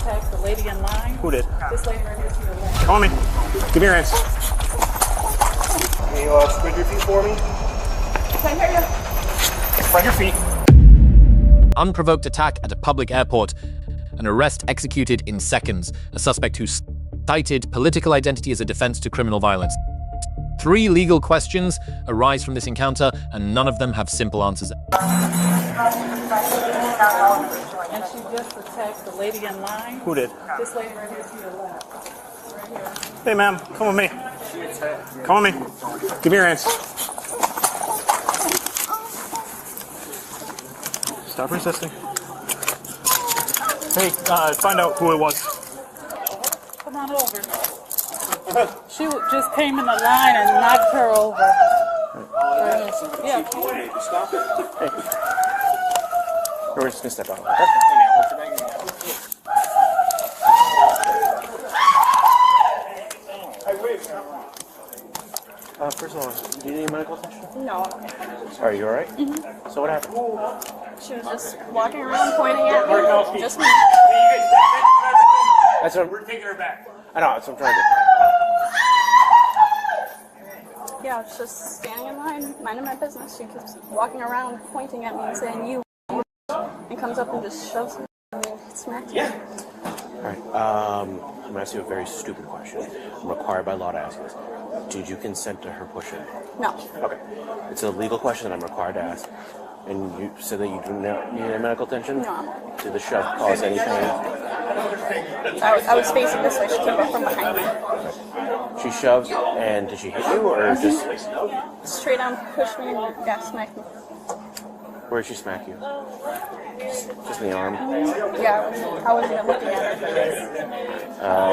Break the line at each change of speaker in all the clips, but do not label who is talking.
attack the lady in line.
Who did?
This lady right here to your left.
Call me. Give me your hands.
Can you spread your feet for me?
Can't hear you.
Spread your feet.
Unprovoked attack at a public airport. An arrest executed in seconds. A suspect who cited political identity as a defense to criminal violence. 3 legal questions arise from this encounter, and none of them have simple answers.
And she just attacked the lady in line.
Who did?
This lady right here to your left. Right here.
Hey, ma'am, come with me. Come with me. Give me your hands. Stop resisting. Hey, find out who it was.
Come on over. She just came in the line and knocked her over. Yeah.
Stop it.
Hey. We're just gonna step out. Okay? First of all, do you need any medical attention?
No.
Are you alright?
Mm-hmm.
So what happened?
She was just walking around pointing at me. Just me.
That's what
We're taking her back.
I know, that's what I'm trying to
Yeah, I was just standing in line, minding my business. She keeps walking around, pointing at me and saying, you, and comes up and just shoves me and smacks me.
Alright, I'm going to ask you a very stupid question. I'm required by law to ask you this. Did you consent to her pushing?
No.
Okay. It's a legal question that I'm required to ask. And you said that you do not need any medical attention?
No.
Did the shove cause any pain?
I was facing this way. She came up from behind me.
She shoved, and did she hit you, or just...
Straight on, pushed me and smacked me.
Where did she smack you? Just in the arm?
Yeah, I wasn't even looking at her.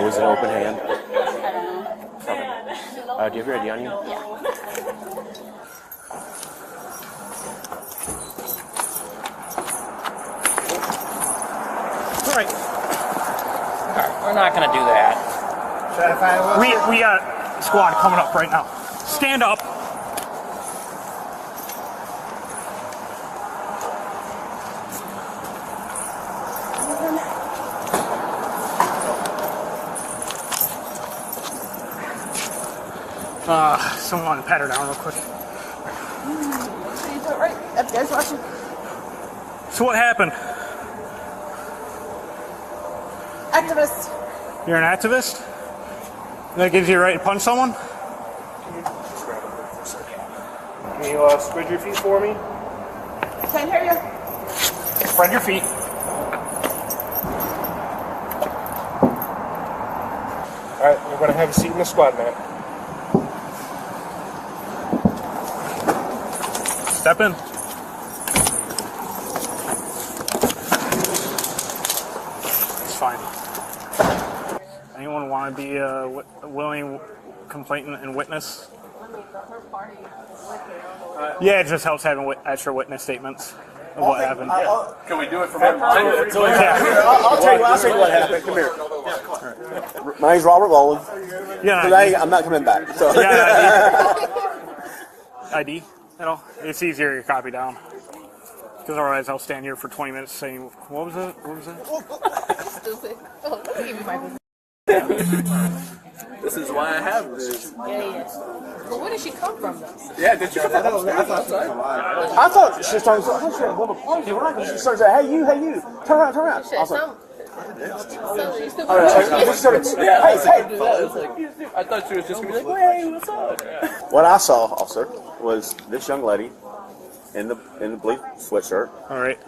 Was it an open hand?
I don't know.
Okay. Do you have your ID on you?
Yeah.
Alright.
We're not going to do that.
We got a squad coming up right now. Stand up. Someone want to pat her down real quick.
Right, that guy's watching.
So what happened?
Activist.
You're an activist? That gives you a right to punch someone?
Can you spread your feet for me?
Can't hear you.
Spread your feet.
Alright, we're going to have a seat in the squad, man.
Step in. It's fine. Anyone want to be a willing complainant and witness? Yeah, it just helps having extra witness statements of what happened.
Can we do it from him?
Yeah.
I'll tell you what happened. Come here. My name's Robert Boland.
Yeah.
I'm not coming back. So.
ID at all? It's easier to copy down. Because otherwise I'll stand here for 20 minutes saying, what was that? What was that?
Stupid. Oh, give me my business.
This is why I have this.
Yeah. But where did she come from, though?
Yeah, did you?
I thought she started. I thought she had a little clumsy, right? She started saying, "Hey, you, turn around." I was like,
I thought she was just going to be like, hey, what's up?
What I saw, officer, was this young lady in the blue sweatshirt.
All right.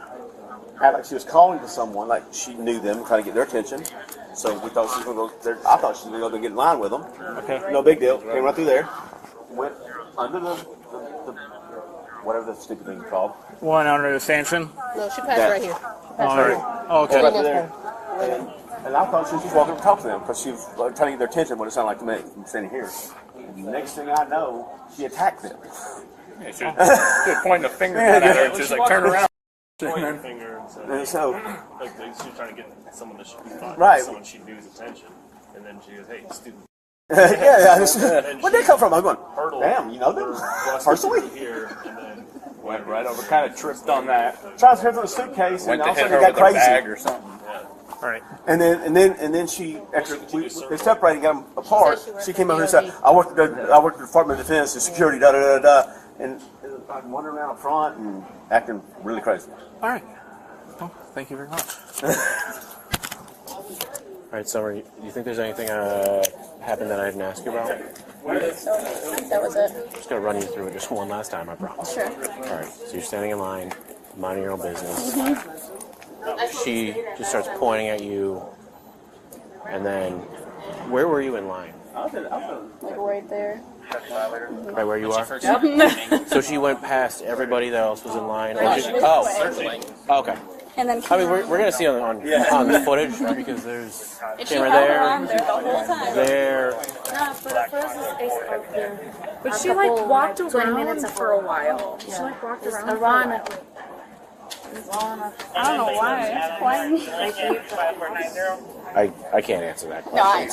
Had like she was calling to someone, like she knew them, trying to get their attention. So we thought she was going to go there. I thought she was going to go get in line with them.
Okay.
No big deal. Came right through there. Went under the whatever the stupid thing is called.
One under the stanchion.
No, she passed right here.
All right. Oh, okay.
Right through there. And I thought she was just walking up to talk to them because she was trying to get their attention. What it sounded like to me from standing here. Next thing I know, she attacked them.
Yeah, she was pointing a finger at her and she was like, turn around.
Pointing finger
And so,
like she was trying to get someone that she thought
Right.
someone she knew's attention, and then she goes, "Hey, student."
where'd they come from? I'm going,
Hurdle.
damn, you know them? Personally?
Here, and then
Went right over, kind of tripped on that.
Trying to transfer the suitcase,
Went
and
to
all of a
hit
sudden
her
it got
with a bag
crazy.
or something.
All right.
And then she, after they separated, got them apart. She came over and said, "I work at the Department of Defense and security, da da da da," and I'm wandering around up front and acting really crazy.
All right. Well, thank you very much.
All right, Summer, do you think there's anything happened that I didn't ask you about?
That was it.
I'm just going to run you through it just one last time, I promise.
Sure.
All right, so you're standing in line, minding your own business. She just starts pointing at you, and then, where were you in line?
Like right there.
Right where you are? So she went past everybody that else was in line? Okay.
And then
I mean, we're going to see on the footage, because there's camera there,
there the whole time.
there.
But she like walked
20
around
minutes
for a while. She like walked around. I don't know why.
I can't answer that question.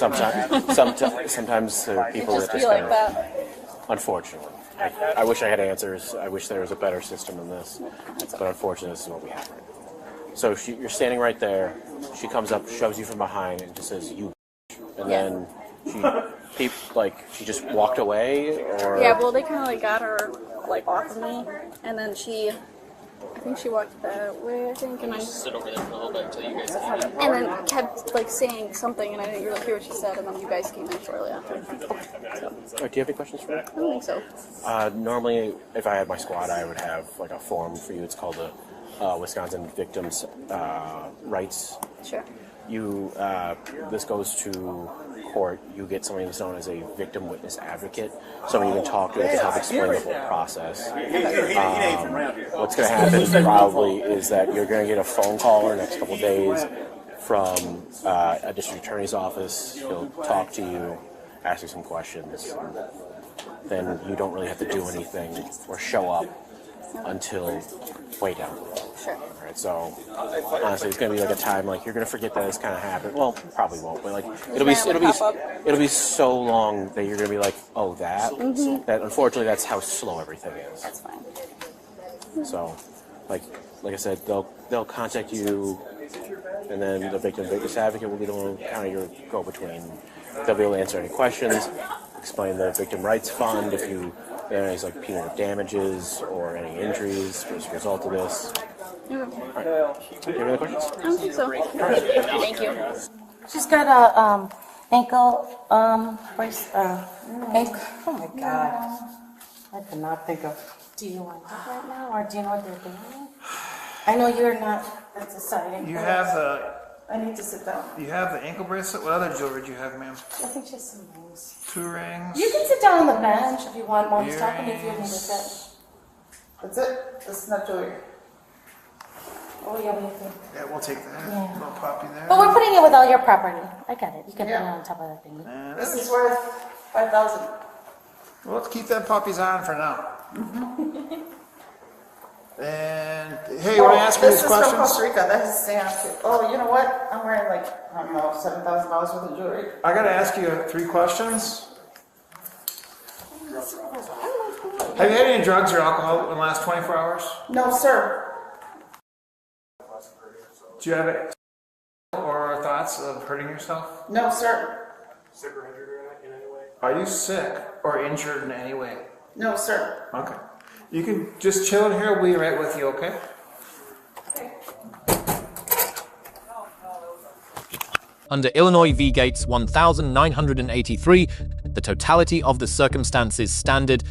Sometimes people
Just
that
be like that.
unfortunately. I wish I had answers. I wish there was a better system than this. But unfortunately, this is what we have right now. So you're standing right there. She comes up, shoves you from behind, and just says, "You," and then she just walked away, or
Yeah, well, they kind of like got her like off of me, and then I think she walked that way, and I
Sit over there for a little bit until you guys.
and then kept like saying something, and I didn't really hear what she said, and then you guys came in shortly after. So,
do you have any questions for me?
I don't think so.
Normally, if I had my squad, I would have like a form for you. It's called the Wisconsin Victims' Rights.
Sure.
This goes to court. You get somebody that's known as a victim witness advocate, somebody you can talk to that can help explain the whole process. What's going to happen probably is that you're going to get a phone call in the next couple of days from a district attorney's office. He'll talk to you, ask you some questions. Then you don't really have to do anything or show up until way down the road.
Sure.
All right, so honestly, it's gonna be like a time like you're gonna forget that this kind of happened. Well, probably won't, but like it'll be so long that you're gonna be like, oh, that. That unfortunately, that's how slow everything is.
That's fine.
So, like I said, they'll contact you, and then the victim-witness advocate will be the one kind of your go-between. They'll be able to answer any questions, explain the victim rights fund if there is like punitive damages or any injuries as a result of this.
Okay.
All right. Do you have any questions?
I don't think so. Thank you.
She's got a ankle brace. Ankle. Oh my god! I cannot think of. Do you want that right now, or do you know what they're doing? I know you're not deciding.
You have
I need to sit down.
you have the ankle bracelet. What other jewelry do you have, ma'am?
I think she has some rings.
2 rings.
You can sit down on the bench if you want. While he's talking, if you need to
Earrings.
sit. That's it. This is not jewelry. Oh yeah, we think.
Yeah, we'll take that.
Yeah.
Little puppy there.
But we're putting it with all your property. I got it. You can put it on top of that thing.
And
This is worth $5,000.
well, let's keep that puppies on for now. And hey, want to ask you these
This is from
questions?
Costa Rica. That is stamp too. Oh, you know what? I'm wearing like, I don't know, $7,000 worth of jewelry.
I got to ask you 3 questions. Have you had any drugs or alcohol in the last 24 hours?
No, sir.
Do you have it or thoughts of hurting yourself?
No, sir.
Are you sick or injured in any way?
No, sir.
Okay. You can just chill in here. We'll be right with you, okay?
Under Illinois v. Gates 1983, the totality of the circumstances standard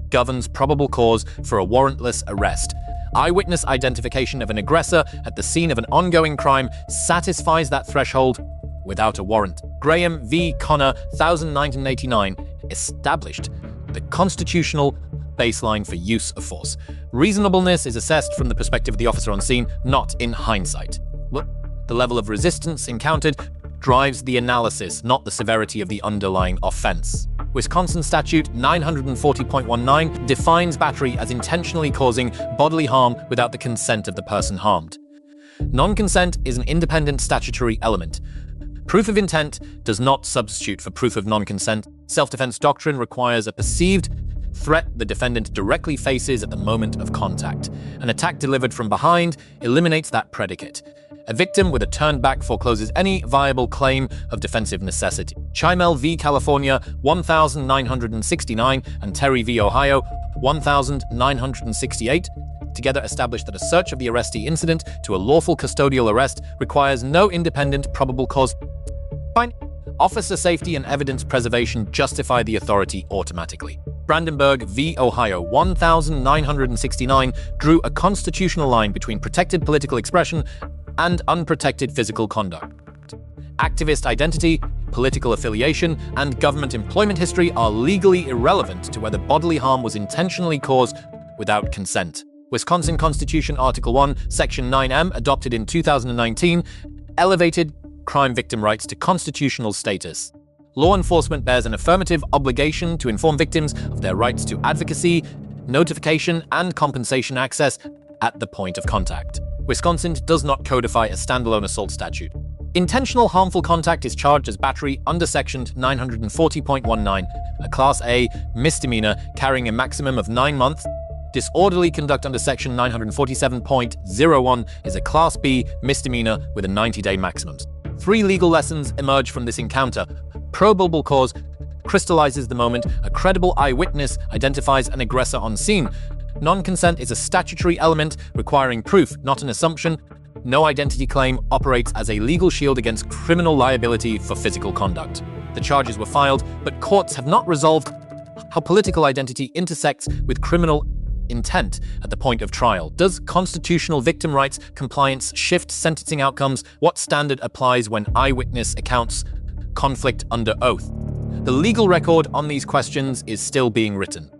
governs probable cause for a warrantless arrest. Eyewitness identification of an aggressor at the scene of an ongoing crime satisfies that threshold without a warrant. Graham v. Connor 1989 established the constitutional baseline for use of force. Reasonableness is assessed from the perspective of the officer on scene, not in hindsight. The level of resistance encountered drives the analysis, not the severity of the underlying offense. Wisconsin Statute 940.19 defines battery as intentionally causing bodily harm without the consent of the person harmed. Non-consent is an independent statutory element. Proof of intent does not substitute for proof of non-consent. Self-defense doctrine requires a perceived threat the defendant directly faces at the moment of contact. An attack delivered from behind eliminates that predicate. A victim with a turned-back forecloses any viable claim of defensive necessity. Chimel v. California, 1969, and Terry v. Ohio, 1968, together establish that a search of the arrestee incident to a lawful custodial arrest requires no independent probable cause. Fine. Officer safety and evidence preservation justify the authority automatically. Brandenburg v. Ohio, 1969, drew a constitutional line between protected political expression and unprotected physical conduct. Activist identity, political affiliation, and government employment history are legally irrelevant to whether bodily harm was intentionally caused without consent. Wisconsin Constitution Article 1, Section 9M, adopted in 2019, elevated crime victim rights to constitutional status. Law enforcement bears an affirmative obligation to inform victims of their rights to advocacy, notification, and compensation access at the point of contact. Wisconsin does not codify a standalone assault statute. Intentional harmful contact is charged as battery under Section 940.19, a Class A misdemeanor carrying a maximum of 9 months. Disorderly conduct under Section 947.01 is a Class B misdemeanor with a 90-day maximum. 3 legal lessons emerge from this encounter. Probable cause crystallizes the moment. A credible eyewitness identifies an aggressor on scene. Non-consent is a statutory element requiring proof, not an assumption. No identity claim operates as a legal shield against criminal liability for physical conduct. The charges were filed, but courts have not resolved how political identity intersects with criminal intent at the point of trial. Does constitutional victim rights compliance shift sentencing outcomes? What standard applies when eyewitness accounts conflict under oath? The legal record on these questions is still being written.